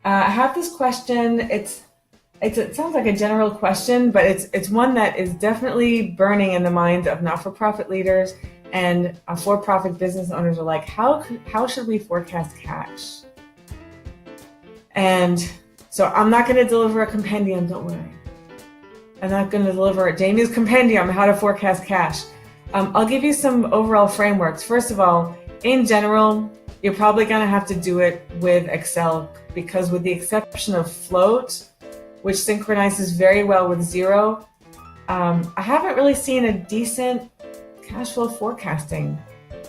I have this question. It sounds like a general question, but it's one that is definitely burning in the minds of not-for-profit leaders and for-profit business owners are like, how should we forecast cash? And so I'm not going to deliver a compendium, don't worry. I'm not going to deliver Jamie's compendium, how to forecast cash. I'll give you some overall frameworks. First of all, in general, you're probably going to have to do it with Excel because with the exception of Float, which synchronizes very well with Xero, I haven't really seen a decent cash flow forecasting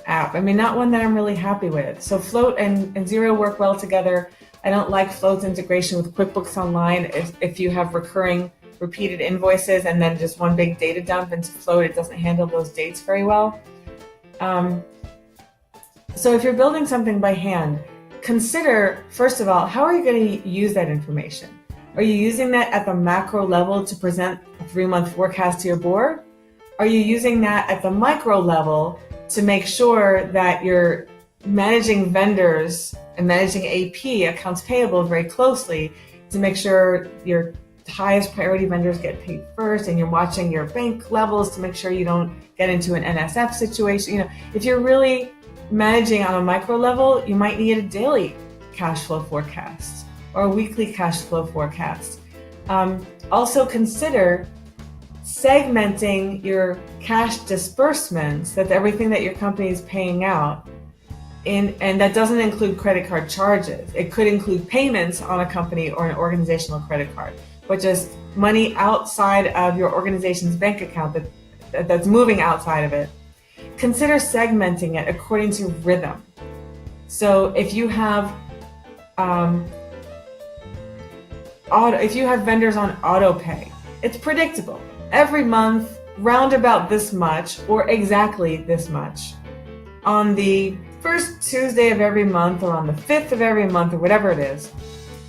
app. I mean, not one that I'm really happy with. So Float and Xero work well together. I don't like Float's integration with QuickBooks Online. If you have repeated invoices and then just one big data dump into Float, it doesn't handle those dates very well. So if you're building something by hand, consider, first of all, how are you going to use that information? Are you using that at the macro level to present a 3-month forecast to your board? Are you using that at the micro level to make sure that you're managing vendors and managing AP, accounts payable, very closely to make sure your highest priority vendors get paid first, and you're watching your bank levels to make sure you don't get into an NSF situation? You know, if you're really managing on a micro level, you might need a daily cash flow forecast or a weekly cash flow forecast. Also consider segmenting your cash disbursements, that's everything that your company is paying out, and that doesn't include credit card charges. It could include payments on a company or an organizational credit card, but just money outside of your organization's bank account that's moving outside of it. Consider segmenting it according to rhythm. So if you have vendors on auto pay, it's predictable. Every month, round about this much or exactly this much. On the first Tuesday of every month or on the 5th of every month or whatever it is,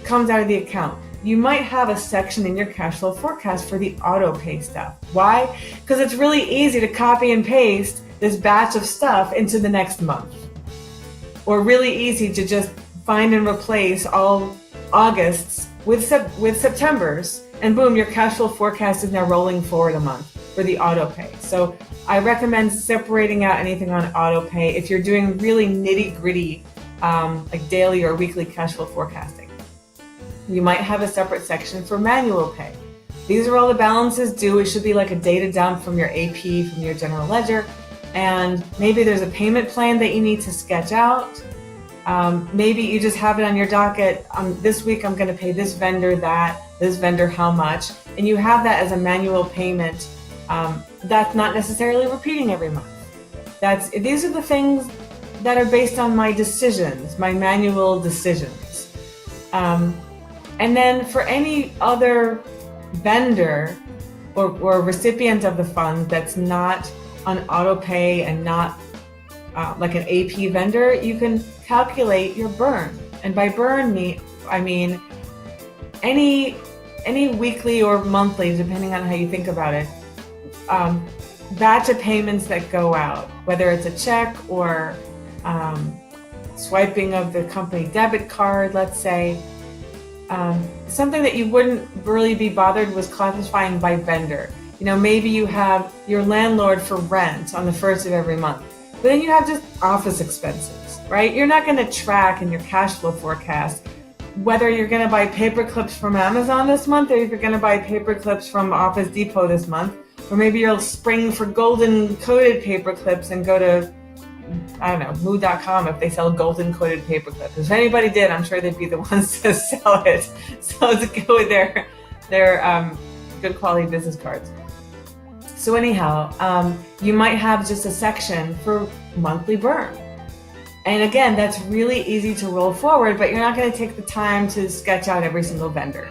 comes out of the account. You might have a section in your cash flow forecast for the auto pay stuff. Why? Because it's really easy to copy and paste this batch of stuff into the next month. Or really easy to just find and replace all Augusts with Septembers, and boom, your cash flow forecast is now rolling forward a month for the auto pay. So I recommend separating out anything on auto pay if you're doing really nitty gritty, like daily or weekly cash flow forecasting. You might have a separate section for manual pay. These are all the balances due. It should be like a data dump from your AP, from your general ledger. And maybe there's a payment plan that you need to sketch out. Maybe you just have it on your docket. This week I'm going to pay this vendor that, this vendor how much, and you have that as a manual payment. That's not necessarily repeating every month. These are the things that are based on my decisions, my manual decisions. And then for any other vendor or recipient of the fund that's not on auto pay and not like an AP vendor, you can calculate your burn. And by burn, I mean any weekly or monthly, depending on how you think about it, batch of payments that go out, whether it's a check or swiping of the company debit card, let's say. Something that you wouldn't really be bothered was classifying by vendor. You know, maybe you have your landlord for rent on the 1st of every month, but then you have just office expenses, right? You're not going to track in your cash flow forecast whether you're going to buy paper clips from Amazon this month or if you're going to buy paper clips from Office Depot this month, or maybe you'll spring for golden coated paper clips and go to, I don't know, moo.com if they sell golden coated paper clips. If anybody did, I'm sure they'd be the ones to sell it. So to go with their good quality business cards. So anyhow, you might have just a section for monthly burn. And again, that's really easy to roll forward, but you're not going to take the time to sketch out every single vendor.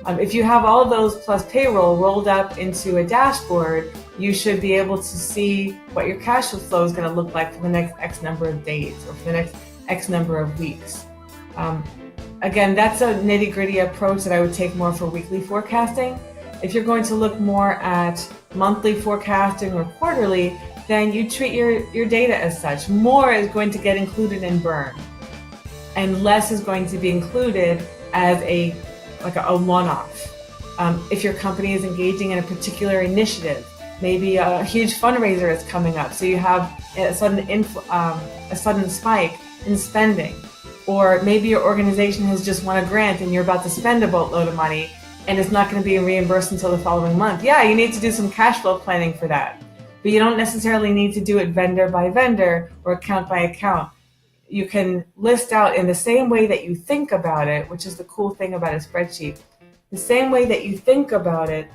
If you have all those plus payroll rolled up into a dashboard, you should be able to see what your cash flow is going to look like for the next X number of days or for the next X number of weeks. Again, that's a nitty-gritty approach that I would take more for weekly forecasting. If you're going to look more at monthly forecasting or quarterly, then you treat your data as such. More is going to get included in burn, and less is going to be included as a one-off. If your company is engaging in a particular initiative, maybe a huge fundraiser is coming up, so you have a sudden spike in spending. Or maybe your organization has just won a grant and you're about to spend a boatload of money and it's not going to be reimbursed until the following month. Yeah, you need to do some cash flow planning for that. But you don't necessarily need to do it vendor by vendor or account by account. You can list out in the same way that you think about it, which is the cool thing about a spreadsheet. The same way that you think about it,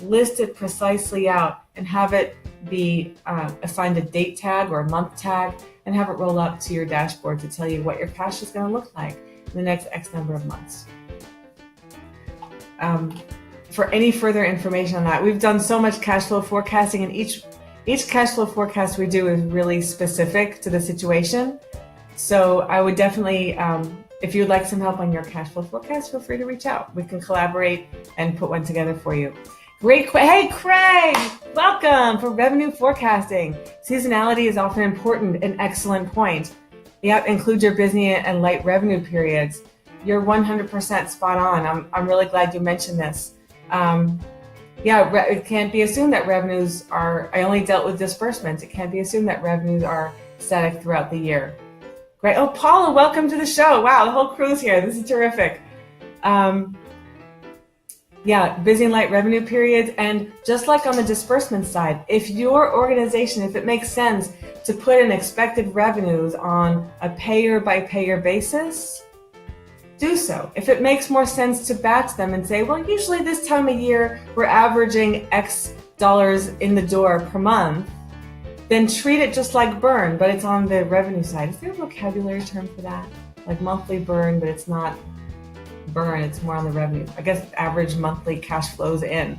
list it precisely out and have it be assigned a date tag or a month tag, and have it roll up to your dashboard to tell you what your cash is going to look like in the next X number of months. For any further information on that, we've done so much cash flow forecasting, and each cash flow forecast we do is really specific to the situation. So I would definitely, if you'd like some help on your cash flow forecast, feel free to reach out. We can collaborate and put one together for you. Great. Hey, Craig, welcome for revenue forecasting. Seasonality is often important, an excellent point. Yeah, include your busy and light revenue periods. You're 100% spot on. I'm really glad you mentioned this. It can't be assumed that revenues are, I only dealt with disbursements. It can't be assumed that revenues are static throughout the year. Great. Oh, Paula, welcome to the show. Wow, the whole crew's here. This is terrific. Busy and light revenue periods. And just like on the disbursement side, if your organization, if it makes sense to put in expected revenues on a payer by payer basis, do so. If it makes more sense to batch them and say, well, usually this time of year, we're averaging X dollars in the door per month, then treat it just like burn, but it's on the revenue side. Is there a vocabulary term for that? Like monthly burn, but it's not burn, it's more on the revenue. I guess average monthly cash flows in.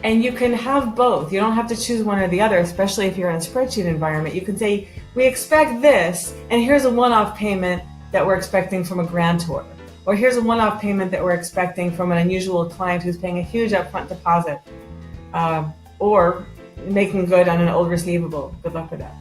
And you can have both. You don't have to choose one or the other, especially if you're in a spreadsheet environment. You can say, we expect this, and here's a one-off payment that we're expecting from a grantor. Or here's a one-off payment that we're expecting from an unusual client who's paying a huge upfront deposit. Or making good on an old receivable. Good luck with that.